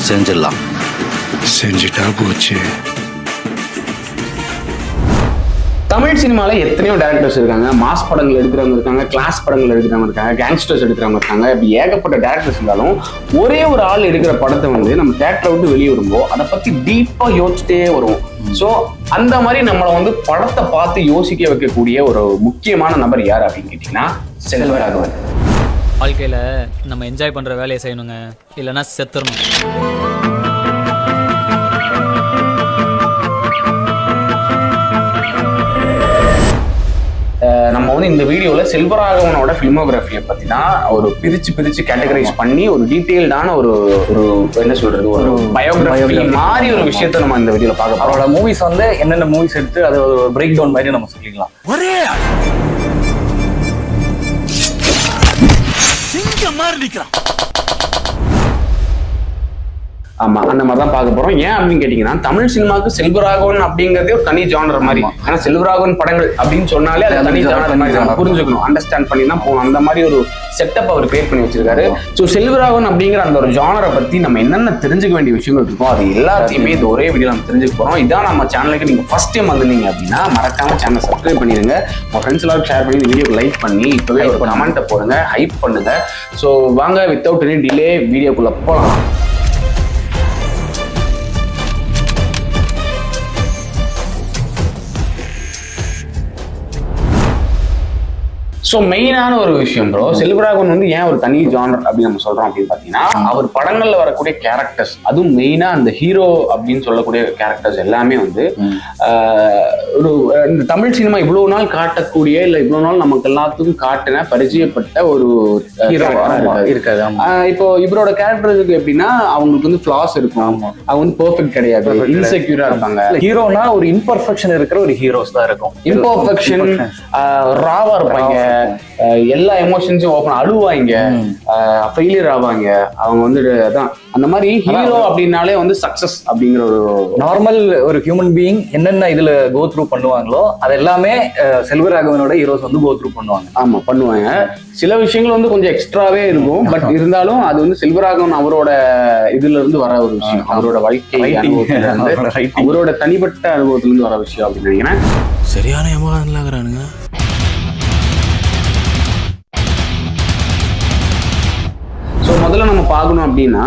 செஞ்சிடலாம். செஞ்சுட்டா போச்சு. தமிழ் சினிமாவில் எத்தனையோ டேரக்டர்ஸ் இருக்காங்க. மாஸ் படங்கள் எடுக்கிறவங்க இருக்காங்க, கிளாஸ் படங்கள் எடுக்கிறவங்க இருக்காங்க, கேங்ஸ்டர்ஸ் எடுக்கிறவங்க இருக்காங்க. இப்படி ஏகப்பட்ட டேரக்டர்ஸ் இருந்தாலும் ஒரே ஒரு ஆள் எடுக்கிற படத்தை வந்து நம்ம தேட்டரை விட்டு வெளியே வரும்போது அதை பற்றி டீப்பாக யோசிச்சுட்டே வருவோம். ஸோ அந்த மாதிரி நம்மளை வந்து படத்தை பார்த்து யோசிக்க வைக்கக்கூடிய ஒரு முக்கியமான நபர் யார் அப்படின்னு கேட்டிங்கன்னா செல்வராகவன். வாழ்க்கையில் நம்ம என்ஜாய் பண்ணுற வேலையை செய்யணுங்க, இல்லைன்னா செத்துறணும். நம்ம வந்து இந்த வீடியோவில் செல்வராகவனோட ஃபிலிமோகிராஃபியை பற்றி தான் ஒரு பிரித்து கேட்டகரைஸ் பண்ணி ஒரு டீட்டெயில்டான ஒரு என்ன சொல்றது, ஒரு பயோகிராஃபி மாதிரி ஒரு விஷயத்த நம்ம இந்த வீடியோவில் பார்க்க போறோம். அவரோட மூவிஸ் வந்து என்னென்ன மூவிஸ் எடுத்து அது ஒரு பிரேக் டவுன் மாதிரி நம்ம சொல்லிக்கலாம். ஒரே சிங்கம் மாதிரி நிற்கிறான். ஆமா, அந்த மாதிரி தான் பார்க்க போறோம். ஏன் அப்படின்னு கேட்டீங்கன்னா, தமிழ் சினிமாவுக்கு செல்வராகவன் அப்படிங்கறதே ஒரு தனி ஜானர் மாதிரி. ஆனா செல்வராகவன் படங்கள் அப்படின்னு சொன்னாலே அது தனி ஜானர் மாதிரி நம்ம புரிஞ்சுக்கணும், அண்டர்ஸ்டாண்ட் பண்ணி தான் போகணும். அந்த மாதிரி ஒரு செட்டப் அவர் கிரியேட் பண்ணி வச்சிருக்காரு. ஸோ செல்வராகவன் அப்படிங்கிற அந்த ஒரு ஜானரை பத்தி நம்ம என்னென்ன தெரிஞ்சுக்க வேண்டிய விஷயங்கள் இருக்கும், அது எல்லாத்தையுமே இந்த ஒரே வீடியோ நம்ம தெரிஞ்சுக்க போறோம். இதான் நம்ம சேனலுக்கு நீங்க ஃபர்ஸ்ட் டைம் வந்திருந்தீங்க அப்படின்னா மறக்காம சேனலை சப்ஸ்கிரைப் பண்ணிடுங்க. உங்க ஃப்ரெண்ட்ஸ் எல்லாரும் ஷேர் பண்ணி இந்த வீடியோக்கு லைக் பண்ணி இப்பவே ஒரு கமெண்ட்டை போடுங்க, ஹைப் பண்ணுங்க. ஸோ வாங்க வித்தவுட் எனி டிலே வீடியோக்குள்ள போகலாம். ஸோ மெயினான ஒரு விஷயம் ப்ரோ, செல்வராகவன் வந்து ஏன் ஒரு தனி ஜானர் அப்படின்னு நம்ம சொல்றோம் அப்படின்னு பார்த்தீங்கன்னா, அவர் படங்கள்ல வரக்கூடிய கேரக்டர்ஸ், அதுவும் மெயினா அந்த ஹீரோ அப்படின்னு சொல்லக்கூடிய கேரக்டர்ஸ் எல்லாமே வந்து ஒரு இந்த தமிழ் சினிமா இவ்வளவு நாள் காட்டக்கூடிய இல்லை இவ்வளவு நாள் நமக்கு எல்லாத்துக்கும் காட்டின பரிச்சயப்பட்ட ஒரு ஹீரோ இருக்காது. இப்போ இவரோட கேரக்டருக்கு எப்படின்னா, அவங்களுக்கு வந்து ஃபிளாஸ் இருக்கும், அவங்க வந்து பெர்ஃபெக்ட் கிடையாது, இன்செக்யூரா இருப்பாங்க. ஹீரோனா ஒரு இம்பர்ஃபெக்ஷன் இருக்கிற ஒரு ஹீரோஸ் தான் இருக்கும். இம்பர்ஃபெக்ஷன், ராவா இருப்பாங்க, எல்லா எமோஷன்ஸும் ஓப்பன், அழுவாங்க, ஃபெயிலியர் ஆவாங்க. அவங்க வந்து அதான் அந்த மாதிரி ஹீரோ அப்படின்னாலே வந்து சக்சஸ் அப்படிங்கிற ஒரு நார்மல் ஒரு ஹியூமன் பீயிங் என்னென்ன இதுல கோ த்ரூ பண்ணுவாங்களோ அது எல்லாமே செல்வராகவனோட ஹீரோஸ் வந்து கோ த்ரூ பண்ணுவாங்க. ஆமா, பண்ணுவாங்க. சில விஷயங்கள் வந்து கொஞ்சம் எக்ஸ்ட்ராவே இருக்கும், பட் இருந்தாலும் அது வந்து செல்வராகவன் அவரோட இதுல இருந்து வர ஒரு விஷயம், அவரோட வாழ்க்கை அவரோட தனிப்பட்ட அனுபவத்துல இருந்து வர விஷயம் அப்படின்னு நினைக்கிறேன். சரியான ஏமாறானுங்க. ஸோ முதல்ல நம்ம பார்க்கணும் அப்படின்னா,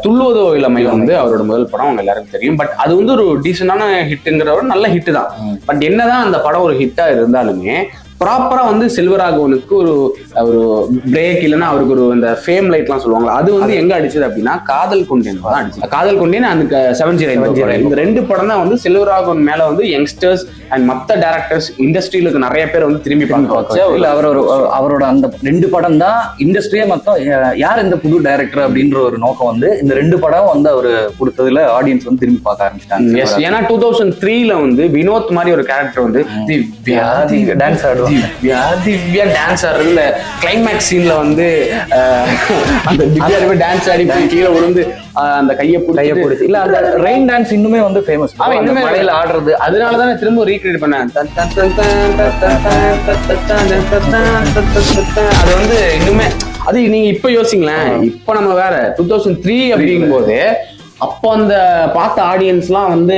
துள்ளுவதோ இளமை வந்து அவரோட முதல் படம், அவங்க எல்லாருக்கும் தெரியும். பட் அது வந்து ஒரு டீசெண்டான ஹிட்டுங்கிற ஒரு நல்ல ஹிட்டு தான். பட் என்னதான் அந்த படம் ஒரு ஹிட்டா இருந்தாலுமே ப்ராப்பரா வந்து செல்வராகவனுக்கு ஒரு ஒரு பிரேக் இல்லைன்னா அவருக்கு ஒரு அந்த ஃபேம் லைட்லாம் சொல்லுவாங்க, அது வந்து எங்க அடிச்சது அப்படின்னா காதல் கொண்டேன் தான் அடிச்சது. காதல் கொண்டேன் அந்த 709 இந்த ரெண்டு படம் தான் வந்து செல்வராகவன் மேல வந்து யங்ஸ்டர்ஸ் அண்ட் மற்ற டேரக்டர்ஸ் இண்டஸ்ட்ரியில நிறைய பேர் வந்து திரும்பி பார்க்க. இல்ல அவரோட அந்த ரெண்டு படம் தான் இண்டஸ்ட்ரியே மொத்தம் யார் இந்த புது டைரக்டர் அப்படின்ற ஒரு நோக்கம் வந்து இந்த ரெண்டு படம் வந்து அவரு கொடுத்ததுல ஆடியன்ஸ் வந்து திரும்பி பார்க்க ஆரம்பிச்சிட்டாங்க. ஏன்னா 2003ல வந்து வினோத் மாதிரி ஒரு கேரக்டர் வந்து டான்ஸ் ஆடுவாங்க, திவ்யா டான்ஸ் ஆடுறதுல கிளைமேக்ஸ் சீன்ல வந்து அந்த திவ்யா டான்ஸ் ஆடி கீழே விழுந்து அந்த கையை பிடிச்சி இல்ல அந்த ரெயின் டான்ஸ் இன்னுமே வந்து ஃபேமஸ். இன்னுமே மழையில ஆடுறது, அதனாலதான் திரும்ப ரீக்ரியேட் பண்ணேன். அது வந்து இன்னுமே அது நீங்க இப்ப யோசிங்களேன், இப்ப நம்ம வேற 2003 அப்படிங்கும் போது அப்போ அந்த பார்த்த ஆடியன்ஸ்லாம் வந்து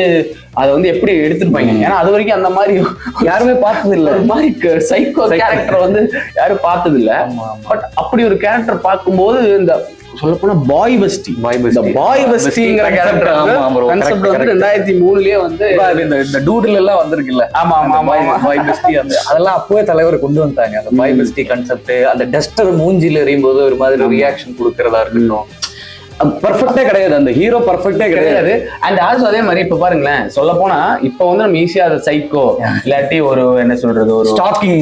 அதை வந்து எப்படி எடுத்துருப்பாங்க. ஏன்னா அது வரைக்கும் அந்த மாதிரி யாருமே பார்த்தது இல்லை, ஒரு மாதிரி சைக்கோ கேரக்டர் வந்து யாரும் பார்த்தது இல்லை. பட் அப்படி ஒரு கேரக்டர் பார்க்கும்போது இந்த சொல்லப்போனா பாய் பெஸ்டிங்கிற கேரக்டர் கான்செப்ட் வந்து 2003லயே வந்து இந்த டூடுல எல்லாம் வந்திருக்குல்ல. ஆமா பாய் பெஸ்டி அதெல்லாம் அப்பவே தலைவர் கொண்டு வந்தாங்க. அந்த பாய் பெஸ்டி கான்செப்ட், அந்த டஸ்டர் மூஞ்சில எறியும் போது ஒரு மாதிரி ரியாக்ஷன் கொடுக்கறதா இருக்கட்டும், பர்ஃபெக்டே கிடையாது, அந்த ஹீரோ பர்ஃபெக்டே கிடையாது. அண்ட் ஆல்சோ அதே மாதிரி இப்ப பாருங்களேன், சொல்ல போனா இப்ப வந்து நம்ம ஈஸியா அதை சைக்கோ இல்லாட்டி ஒரு என்ன சொல்றது ஒரு ஸ்டாக்கிங்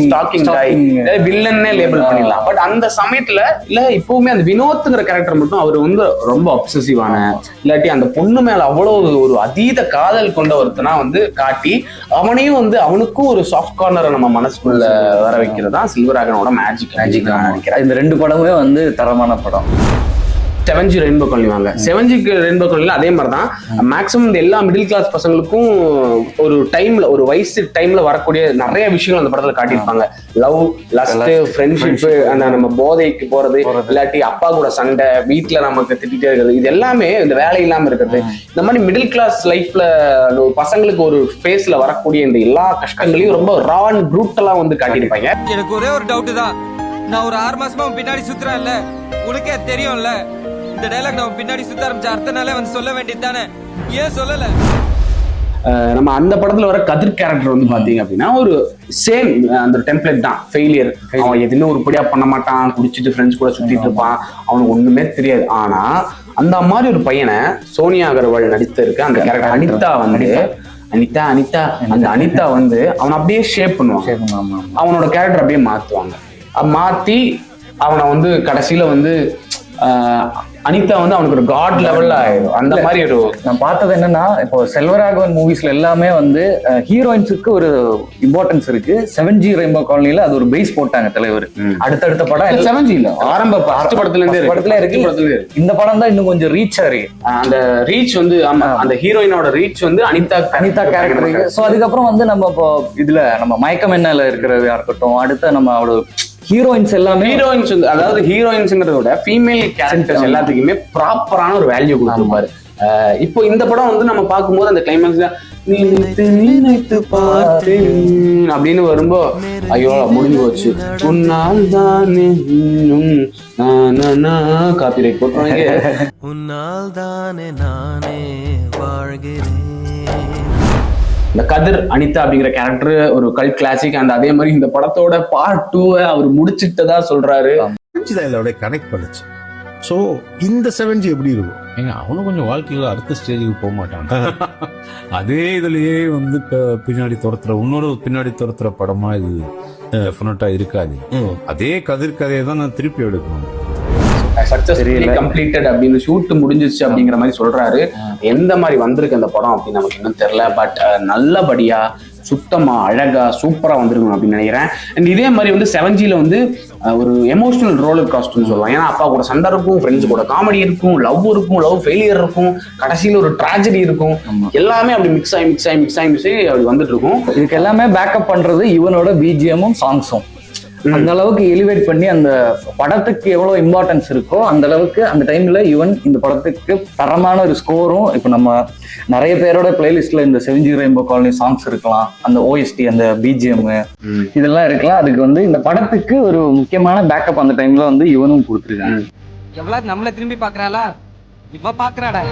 வில்லன்னே லேபிள் பண்ணிடலாம். பட் அந்த சமயத்துல இல்ல இப்பவுமே அந்த வினோத்ங்கிற கேரக்டர் மட்டும் அவர் வந்து ரொம்ப அப்சசிவான இல்லாட்டி அந்த பொண்ணு மேல அவ்வளவு ஒரு அதீத காதல் கொண்ட ஒருத்தனா வந்து காட்டி அவனையும் வந்து அவனுக்கும் ஒரு சாஃப்ட் கார்னரை நம்ம மனசுக்குள்ள வர வைக்கிறது தான் செல்வராகவனோட மேஜிக் நினைக்கிறேன். இந்த ரெண்டு படமுமே வந்து தரமான படம். 7G ரெயின்போ காலனி வாங்க. 7G ரெயின்போ காலனில அதே மாதிரி தான் மேக்ஸிமம் இந்த எல்லா மிடில் கிளாஸ் பசங்களுக்கும் ஒரு டைம்ல ஒரு வயசு டைம்ல வரக்கூடிய நிறைய விஷயங்கள் அந்த படத்துல காட்டியிருப்பாங்க. லவ், லஸ்ட், ஃப்ரெண்ட்ஷிப், அந்த நம்ம போதைக்கு போறது, இல்லாட்டி அப்பா கூட சண்டை, வீட்டுல நமக்கு திட்டிட்டே இருக்கிறது, இது எல்லாமே இந்த வேலை இல்லாம இருக்கிறது, இந்த மாதிரி மிடில் கிளாஸ் லைஃப்ல பசங்களுக்கு ஒரு ஃபேஸ்ல வரக்கூடிய இந்த எல்லா கஷ்டங்களையும் ரொம்ப ரா அண்ட் ப்ரூட்டலா வந்து காட்டியிருப்பாங்க. எனக்கு ஒரே ஒரு டவுட் தான், நான் ஒரு 6 மாசமா பின்னாடி சுத்துறேன்ல, உனக்கே தெரியும்ல, இந்த டைலாக் நான் பின்னாடி சுத்த ஆரம்பிச்ச அடுத்த நாளே வந்து சொல்ல வேண்டியது தானே, ஏன் சொல்லல? நம்ம அந்த படத்துல வர கதிர் கேரக்டர் வந்து பாத்தீங்க அப்படின்னா ஒரு சேம் அந்த டெம்ப்ளேட் தான். ஃபெயிலியர், அவன் எதுவுமே உருப்படியா பண்ண மாட்டான், குடிச்சிட்டு ஃப்ரெண்ட்ஸ் கூட சுத்திட்டு இருப்பான், அவனுக்கு ஒண்ணுமே தெரியாது. ஆனா அந்த மாதிரி ஒரு பையனை சோனியா அகர்வால் நடித்திருக்க அந்த கேரக்டர் அனிதா வந்து அந்த அனிதா வந்து அவனை அப்படியே ஷேப் பண்ணுவாங்க. அவனோட கேரக்டர் அப்படியே மாத்துவாங்க. மாத்தி அவனை வந்து கடைசியில வந்து அனிதா வந்து அவனுக்கு ஒரு காட் லெவல்ல ஆயிடும். அந்த மாதிரி ஒரு நான் பார்த்தது என்னன்னா, இப்போ செல்வராகவன் மூவிஸ்ல எல்லாமே வந்து ஹீரோயின்ஸுக்கு ஒரு இம்பார்ட்டன்ஸ் இருக்கு. 7G ரெயின்போ காலனில அது ஒரு பேஸ் போட்டாங்க தலைவர். அடுத்தடுத்த படம் 7G இல்ல, ஆரம்ப படத்துல இருக்கு. இந்த படம் தான் இன்னும் கொஞ்சம் ரீச் ஆகி அந்த ரீச் வந்து அந்த ஹீரோயினோட ரீச் வந்து அனிதா கேரக்டர். ஸோ அதுக்கப்புறம் வந்து நம்ம இப்போ இதுல நம்ம மயக்கம் என்னல இருக்கிறதா இருக்கட்டும், அடுத்த நம்ம அவளோட ஹீரோயின்ஸ் எல்லாமே வந்து அதாவது ஹீரோயின்ஸ்ங்கிறத விட ஃபீமேல் கேரக்டர்ஸ் எல்லாத்துக்குமே ப்ராப்பரான ஒரு வேல்யூ கொடுத்துருப்பாரு. இப்போ இந்த படம் வந்து நம்ம பார்க்கும்போது அந்த கிளைமேக்ஸ்ல நினைத்து பார்த்தேன் அப்படின்னு வரும்போ ஐயோ முடிஞ்சு போச்சு, உன்னால் தானே காப்பிரைட் போட்டுருவாங்க. உன்னால் தானே நானே வாழ்கிறேன். இந்த கதிர் அனிதா அப்படிங்கிற கேரக்டர் ஒரு கல்ட் கிளாசிக். அண்ட் அதே மாதிரி இந்த படத்தோட பார்ட் 2 அவர் முடிச்சிட்டதா சொல்றாரு. இதோட கனெக்ட் பண்ணுச்சு. சோ இந்த 7G எப்படி இருக்கும்? ஏங்க அவனும் கொஞ்சம் வாழ்க்கையில அடுத்த ஸ்டேஜுக்கு போக மாட்டான். அதே இதுலயே வந்து பின்னாடி பின்னாடி துரத்துற படமா இது டெஃபினட்டா இருக்காது. அதே கதிர் கதையை தான் நான் திருப்பி எடுக்கணும். சக்சஸ்ஃபுல்லி கம்ப்ளீட்டட் அப்படின்னு ஷூட் முடிஞ்சிச்சு அப்படிங்கிற மாதிரி சொல்றாரு. எந்த மாதிரி வந்திருக்கு அந்த படம் அப்படின்னு நமக்கு இன்னும் தெரியல. பட் நல்லபடியா சுத்தமா அழகா சூப்பரா வந்திருக்கணும் அப்படின்னு நினைக்கிறேன். அண்ட் இதே மாதிரி வந்து 7Gல வந்து ஒரு எமோஷனல் ரோலர் காஸ்ட்னு சொல்லலாம். ஏன்னா அப்பா கூட சண்டை இருக்கும், ஃப்ரெண்ட்ஸ் கூட காமெடி இருக்கும், லவ் ஃபெயிலியர் இருக்கும், கடைசியில ஒரு ட்ராஜடி இருக்கும், எல்லாமே அப்படி மிக்ஸ் ஆகி அப்படி வந்துட்டு இருக்கும். இதுக்கு எல்லாமே பேக்கப் பண்றது இவனோட பிஜிஎம்மும் சாங்ஸும். அந்த அளவுக்கு எலிவேட் பண்ணி அந்த படத்துக்கு எவ்வளவு இம்பார்ட்டன்ஸ் இருக்கோ அந்த அளவுக்கு அந்த டைம்ல ஈவன் இந்த படத்துக்கு தரமான ஒரு ஸ்கோரும். இப்போ நம்ம நிறைய பேரோட பிளேலிஸ்ட்ல இந்த 7G ரெயின்போ காலனி சாங்ஸ் இருக்கலாம், அந்த OST அந்த பிஜிஎம் இதெல்லாம் இருக்கலாம். அதுக்கு வந்து இந்த படத்துக்கு ஒரு முக்கியமான பேக்கப் அந்த டைம்ல வந்து இவனும் கொடுத்துருக்காங்க. எவ்வளவு நம்மள திரும்பி பாக்குறாளா, இப்ப பாக்குறாடா.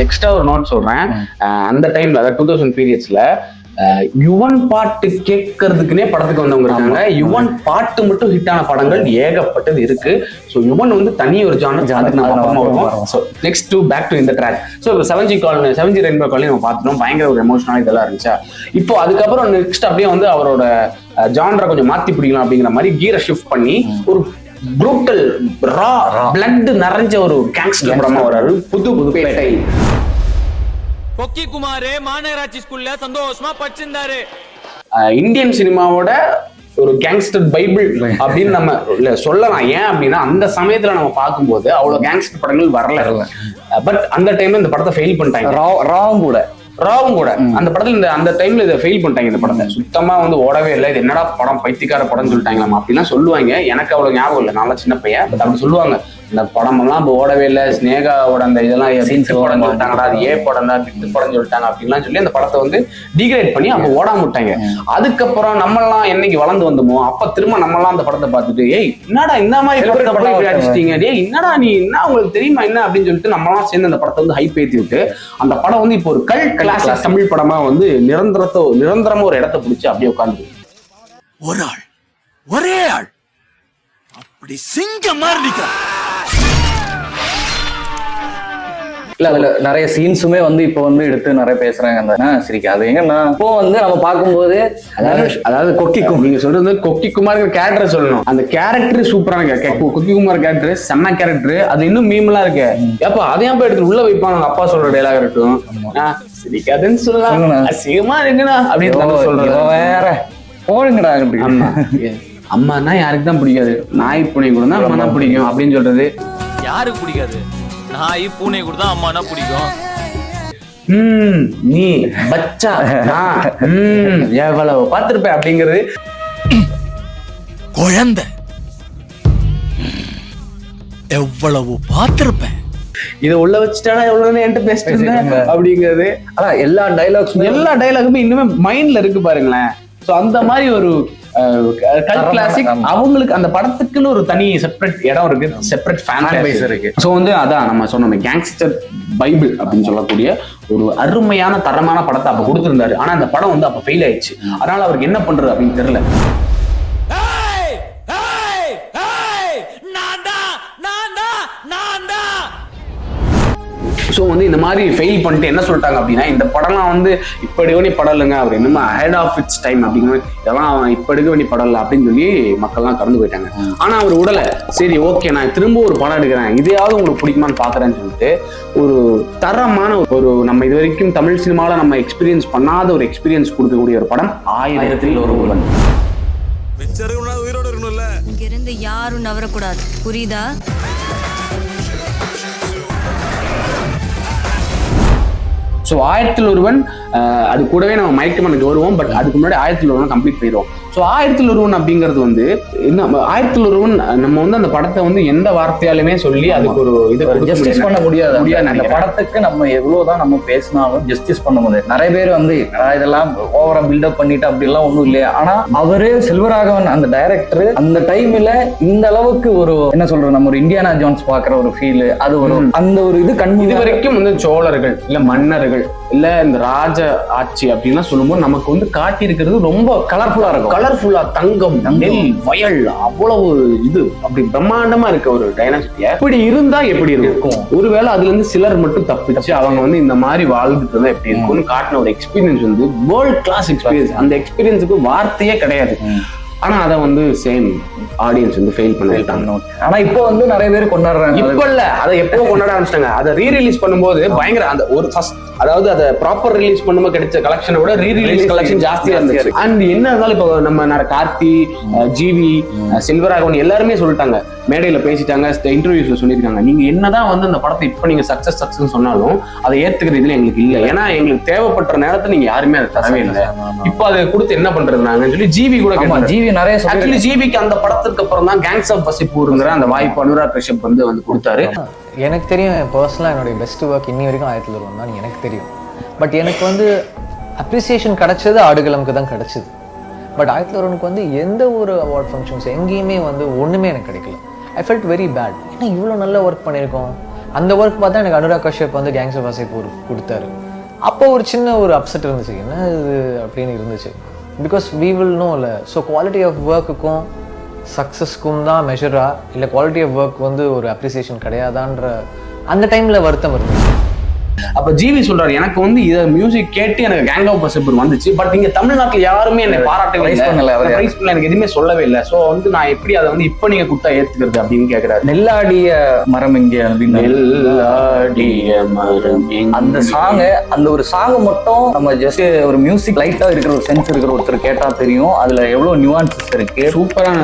எக்ஸ்ட்ரா ஒரு நோட் சொல்றேன். அந்த டைம்ல அதாவது 2000 பீரியட்ஸ்ல யுவன் பாட்டு கேட்கறதுக்குன்னே படத்துக்கு வந்தவங்க இருக்காங்க. யுவன் பாட்டு மட்டும் ஹிட் ஆன படங்கள் ஏகப்பட்டது இருக்கு. ஸோ யுவன் வந்து தனி ஒரு ஜானர். அதுக்கு நம்ம அப்புறமா வருவோம். ஸோ நெக்ஸ்ட் பேக் டு இந்த track. So 7G Rainbow Colony நம்ம பார்த்துட்டோம். பயங்கர ஒரு எமோஷனல் இதெல்லாம் இருந்துச்சா. இப்போ அதுக்கப்புறம் நெக்ஸ்ட் அப்படியே வந்து அவரோட ஜானரை கொஞ்சம் மாத்தி பிடிக்கலாம் அப்படிங்கிற மாதிரி கீரை ஷிஃப்ட் பண்ணி ஒரு ப்ரூட்டல் ரா பிளட் நிறைஞ்ச ஒரு கேங்ஸ்டர் படமா வராரு புதுப்பேட்டை. பொக்கி குமாரே மாநகராட்சி ஸ்கூல்ல சந்தோஷமா படிச்சிருந்தாரு. இந்தியன் சினிமாவோட ஒரு கேங்ஸ்டர் பைபிள் அப்படின்னு நம்ம சொல்லலாம். ஏன் அப்படின்னா அந்த சமயத்துல நம்ம பார்க்கும்போது அவ்வளவு கேங்ஸ்டர் படங்கள் வரல. பட் அந்த டைம்ல இந்த படத்தை ஃபெயில் பண்ணிட்டாங்க. ராவும் கூட அந்த படத்துல அந்த டைம்ல இதை ஃபெயில் பண்ணிட்டாங்க. இந்த படத்தை சுத்தமா வந்து ஓடவே இல்லை. இது என்னடா படம், பைத்தியக்கார படம்னு சொல்லிட்டாங்களாம் அப்படிலாம் சொல்லுவாங்க. எனக்கு அவ்வளவு ஞாபகம் இல்லை, நல்லா சின்ன பையன். பட் அப்படி சொல்லுவாங்க. இந்த படம் எல்லாம் இப்போ ஓடவே இல்லை, ஸ்னேகாவோட அந்த இதெல்லாம் படம் சொல்லிட்டாங்கடா, அது படம் தான், பித்து படம் சொல்லிட்டாங்க அப்படின்லாம் சொல்லி அந்த படத்தை வந்து டிகிரேட் பண்ணி அப்போ ஓடாம விட்டாங்க. அதுக்கப்புறம் நம்மெல்லாம் என்னைக்கு வளர்ந்து வந்தோமோ அப்ப திரும்ப நம்மெல்லாம் அந்த படத்தை பார்த்துட்டு ஏய் என்னடா இந்த மாதிரி படத்தை அடிச்சிட்டீங்க, ஏய் என்னடா நீ என்ன உங்களுக்கு தெரியுமா என்ன அப்படின்னு சொல்லிட்டு நம்மளாம் சேர்ந்து அந்த படத்தை வந்து ஹைப் ஏற்றி விட்டு அந்த படம் வந்து இப்போ ஒரு கிளாசிக் தமிழ் படமா வந்து நிரந்தரமா ஒரு இடத்தை பிடிச்சி அப்படியே உட்காந்து ஒரு ஆள் ஒரே ஆள் அப்படி சிங்கம் மாதிரி நிக்கிறான். இல்ல அதுல நிறைய சீன்ஸுமே வந்து இப்போ வந்து எடுத்து நிறைய பேசுறாங்க அந்த சரிக்கா அது எங்கன்னா இப்போ வந்து நம்ம பார்க்கும்போது அதாவது நீங்க சொல்றது கொக்கி குமார் கேரக்டர் சொல்லணும். அந்த கேரக்டர் சூப்பரான கொக்கி குமார் கேரக்டர் செம்ம கேரக்டர். அது இன்னும் மீம்லாம் இருக்கு. ஏப்பா அதையும் போய் எடுத்து உள்ள வைப்பாங்க. அப்பா சொல்ற டைலாக் இருக்கட்டும், சிரிக்காதுன்னு சொல்லலாம், அசிங்கமா இருக்குண்ணா அப்படின்னு சொல்றது வேற போடுங்கடா. அம்மானா யாருக்கு தான் பிடிக்காது, நாய் பூனை கூட தான் அம்மா தான் பிடிக்கும் அப்படின்னு சொல்றது. யாருக்கு பிடிக்காது? நாய் பூனை கூட தான் அம்மானா பிடிக்கும். நீ பச்சா எவ்வளவு பார்த்திருப்ப அப்படிங்கிறது. குழந்தை எவ்வளவு பார்த்திருப்பேன், இதை உள்ள வச்சுட்டானா எவ்வளவு என்கிட்ட பேசிட்டு இருந்தேன் அப்படிங்கிறது. ஆனா எல்லா டைலாகுமே இன்னுமே மைண்ட்ல இருக்கு பாருங்களேன். சோ அந்த மாதிரி ஒரு கிளாசிக். அவங்களுக்கு அந்த படத்துக்குன்னு ஒரு தனி செப்பரேட் இடம் இருக்கு, செப்பரேட் ஃபேன் பேஸ் இருக்கு. சோ வந்து அதான் நம்ம சொன்னோம், கேங்ஸ்டர் பைபிள் அப்படின்னு சொல்லக்கூடிய ஒரு அருமையான தரமான படத்தை அப்ப கொடுத்திருந்தாரு. ஆனா அந்த படம் வந்து அப்ப ஃபெயில் ஆயிடுச்சு. அதனால அவருக்கு என்ன பண்றது அப்படின்னு தெரியல. ஸோ வந்து இந்த மாதிரி ஃபெயில் பண்ணிட்டு என்ன சொல்லிட்டாங்க அப்படின்னா, இந்த படம்லாம் வந்து இப்போ எடுக்க வேண்டிய படம் இல்லைங்க அப்படின்னு, ஹெட் ஆஃப் இட்ஸ் டைம் அப்படிங்கிற இதெல்லாம் இப்போ எடுக்க வேண்டிய படம் இல்லை அப்படின்னு சொல்லி மக்கள்லாம் கடந்து போயிட்டாங்க. ஆனால் அவர் உடலை சரி ஓகே நான் திரும்ப ஒரு படம் எடுக்கிறேன், இதையாவது உங்களுக்கு பிடிக்குமான்னு பார்க்குறேன்னு சொல்லிட்டு ஒரு தரமான ஒரு நம்ம இது வரைக்கும் தமிழ் சினிமாவில் நம்ம எக்ஸ்பீரியன்ஸ் பண்ணாத ஒரு எக்ஸ்பீரியன்ஸ் கொடுக்கக்கூடிய ஒரு படம் 1000ல் ஒருவன். இங்கிருந்து யாரும் நவரக்கூடாது, புரியுதா? ஸோ 1000ல் ஒருவன் அது கூடவே நம்ம மயக்கமனுக்கு வருவோம். பட் அதுக்கு முன்னாடி 1000ல் ஒருவன் கம்ப்ளீட் பண்ணிடுவோம். ஸோ 1000ல் ஒருவன் அப்படிங்கிறது வந்து என்ன, 1000ல் ஒருவன் நம்ம வந்து அந்த படத்தை வந்து எந்த வார்த்தையாலுமே சொல்லி அதுக்கு ஒரு இது ஜஸ்டிஸ் பண்ண முடியாது. அந்த படத்துக்கு நம்ம எவ்வளவுதான் நம்ம பேசினாலும் ஜஸ்டிஸ் பண்ண முடியாது. நிறைய பேர் வந்து இதெல்லாம் ஓவரா பில்டப் பண்ணிட்டு அப்படிலாம் ஒண்ணும் இல்லையா. ஆனா அவரு செல்வராகவன் அந்த டைரக்டர் அந்த டைம்ல இந்த அளவுக்கு ஒரு என்ன சொல்றது, நம்ம ஒரு இந்தியானா ஜோன்ஸ் பாக்குற ஒரு ஃபீல், அது ஒரு அந்த ஒரு இது கண் இது வரைக்கும் வந்து சோழர்கள் இல்ல மன்னர்கள் இல்ல இந்த ராஜ ஆட்சி அப்படின்லாம் சொல்லும்போது நமக்கு வந்து காட்டி இருக்கிறது ரொம்ப கலர்ஃபுல்லா இருக்கும். கலர்ஃபுல்லா தங்கம், நெல், வயல், அவ்வளவு இது அப்படி பிரம்மாண்டமா இருக்க ஒரு டைனாசிட்டியா இப்படி இருந்தா எப்படி இருக்கும். ஒருவேளை அதுல இருந்து சிலர் மட்டும் தப்பிச்சு அவங்க வந்து இந்த மாதிரி வாழ்ந்துட்டு இருந்தா எப்படி இருக்கும்னு காட்டின ஒரு எக்ஸ்பீரியன்ஸ் வந்து வேர்ல்ட் கிளாஸ் எக்ஸ்பீரியன்ஸ். அந்த எக்ஸ்பீரியன்ஸுக்கு வார்த்தையே கிடையாது. ஆனா அதை வந்து சேம் ஆடியன்ஸ் வந்து ஃபெயில் பண்ணிட்டாங்க. ஆனா இப்போ வந்து நிறைய பேர் கொண்டாடுறாங்க. இப்ப இல்ல, அதை எப்போ கொண்டாட ஆரம்பிச்சிட்டாங்க. அதை ரீரிலீஸ் பண்ணும்போது பயங்கர அந்த ஒரு ஃபர்ஸ்ட் அதாவது அதை ப்ராப்பர் ரிலீஸ் பண்ணும்போது கிடைச்ச கலெக்ஷனை விட ரீரிலீஸ் கலெக்ஷன் ஜாஸ்தியா இருந்துச்சு. அண்ட் என்ன இருந்தாலும் இப்போ நம்ம கார்த்தி, ஜிவி, செல்வராகவன் எல்லாருமே சொல்லிட்டாங்க, மேடையில பேசிட்டாங்க, இன்டர்வியூஸ்ல சொல்லியிருக்காங்க, நீங்க என்னதான் வந்து அந்த படத்தை இப்ப நீங்க சக்சஸ் சொன்னாலும் அதை ஏத்துக்கிற இதுல எங்களுக்கு இல்லை. ஏன்னா எங்களுக்கு தேவைப்பட்ட நேரத்தை நீங்க யாருமே அதை தரவே இல்லை. இப்போ அதை கொடுத்து என்ன பண்றது நாங்கன்னு சொல்லி ஜிவி கூட ஜிவி நிறைய ஆக்சுவலி ஜிவிக்கு அந்த படத்துக்கு அப்புறம் தான் கேங்ஸ் ஆஃப் வசிப்பூருங்கிற அந்த வாய்ப்பு அனுராக் கஷ்யப் வந்து கொடுத்தாரு. எனக்கு தெரியும் பர்சனலாக என்னுடைய பெஸ்ட் ஒர்க் இன்னி வரைக்கும் 1000ல் ஒருவன் தான் எனக்கு தெரியும். பட் எனக்கு வந்து அப்ரிசியேஷன் கிடைச்சது ஆடுகளம்க்கு தான் கிடைச்சது. பட் 1000ல் ஒருவனுக்கு வந்து எந்த ஒரு அவார்ட் ஃபங்க்ஷன்ஸ் எங்கேயுமே வந்து ஒன்றுமே எனக்கு கிடைக்கல. I felt very bad. ஏன்னா இவ்வளோ நல்ல ஒர்க் பண்ணியிருக்கோம். அந்த ஒர்க் பார்த்தா எனக்கு அனுராக் கஷ்யப் வந்து கேங்ஸ் ஆஃப் வசிப்பூர் கொடுத்தாரு. அப்போ ஒரு சின்ன ஒரு அப்செட் இருந்துச்சு, என்ன இது அப்படின்னு இருந்துச்சு. பிகாஸ் வி வில் நோ இல்லை. ஸோ குவாலிட்டி ஆஃப் ஒர்க்குக்கும் சக்ஸஸ்க்கும் தான் மெஷரா இல்லை குவாலிட்டி ஆஃப் ஒர்க் வந்து ஒரு அப்ரிசியேஷன் கிடையாதான்ற அந்த டைமில் வருத்தம் இருந்துச்சு. அப்ப ஜிவி சொல்றாரு, எனக்கு வந்து இதை மியூசிக் கேட்டு எனக்கு கேங் ஆஃப் வசிப்பூர் வந்துச்சு. பட் இங்க தமிழ்நாட்டில் யாருமே என்னை பாராட்டவே பண்ணல, எனக்கு எதுவுமே சொல்லவே இல்லை. ஸோ வந்து நான் எப்படி அதை வந்து இப்போ நீங்க கொடுத்தா ஏத்துக்கிறது அப்படின்னு கேட்கிறாரு. நெல்லாடிய மரம் எங்கே அப்படின்னு அந்த சாங், அந்த ஒரு சாங் மட்டும் நம்ம ஜஸ்ட் ஒரு மியூசிக் லைட்டா இருக்கிற ஒரு சென்ஸ் இருக்கிற ஒருத்தர் கேட்டா தெரியும் அதுல எவ்வளவு நியூவான்சஸ் இருக்கு. சூப்பரான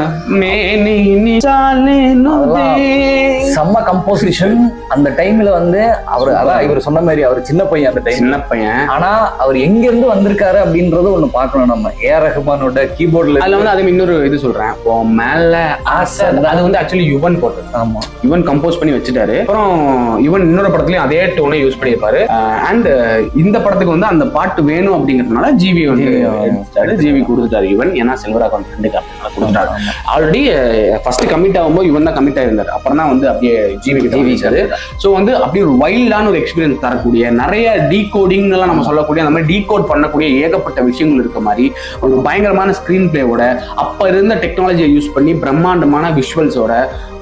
செம்ம கம்போசிஷன். அந்த டைம்ல வந்து அவர் அதான் இவர் சொன்ன மாதிரி அவர் சின்ன பையன், அந்த டைம் சின்ன பையன். ஆனா அவர் எங்க இருந்து வந்திருக்காரு அப்படின்றது ஒண்ணு பாக்கணும். நம்ம ஏஆர் ரஹ்மானோட கீபோர்ட்ல அதுல வந்து அதே இன்னொரு இது சொல்றேன், மேல ஆசை, அது வந்து ஆக்சுவலி யுவன் போட்டது. ஆமா, யுவன் கம்போஸ் பண்ணி வச்சுட்டாரு. அப்புறம் யுவன் இன்னொரு படத்துலயும் அதே டோனை யூஸ் பண்ணியிருப்பாரு. அண்ட் இந்த படத்துக்கு வந்து அந்த பாட்டு வேணும் அப்படிங்கிறதுனால ஜிவி வந்து ஜிவி கொடுத்துட்டாரு யுவன். ஏன்னா செல்வராகவன் ஃப்ரெண்டுக்கு கொடுத்துட்டாரு. ஆல்ரெடி ஃபர்ஸ்ட் கமிட் ஆகும்போது யுவன் தான் கமிட் ஆயிருந்தாரு. அப்புறம் தான் வந்து அப்படியே ஜிவிக்கு ஜிவிச்சாரு. ஸோ வந்து அப்படி ஒரு வைல்டான ஒரு எக்ஸ்பீரியன்ஸ் தர வரக்கூடிய நிறைய டீகோடிங் எல்லாம் நம்ம சொல்லக்கூடிய அந்த மாதிரி டீகோட் பண்ணக்கூடிய ஏகப்பட்ட விஷயங்கள் இருக்க மாதிரி ஒரு பயங்கரமான ஸ்கிரீன் பிளேவோட அப்ப இருந்த டெக்னாலஜியை யூஸ் பண்ணி பிரம்மாண்டமான விஷுவல்ஸோட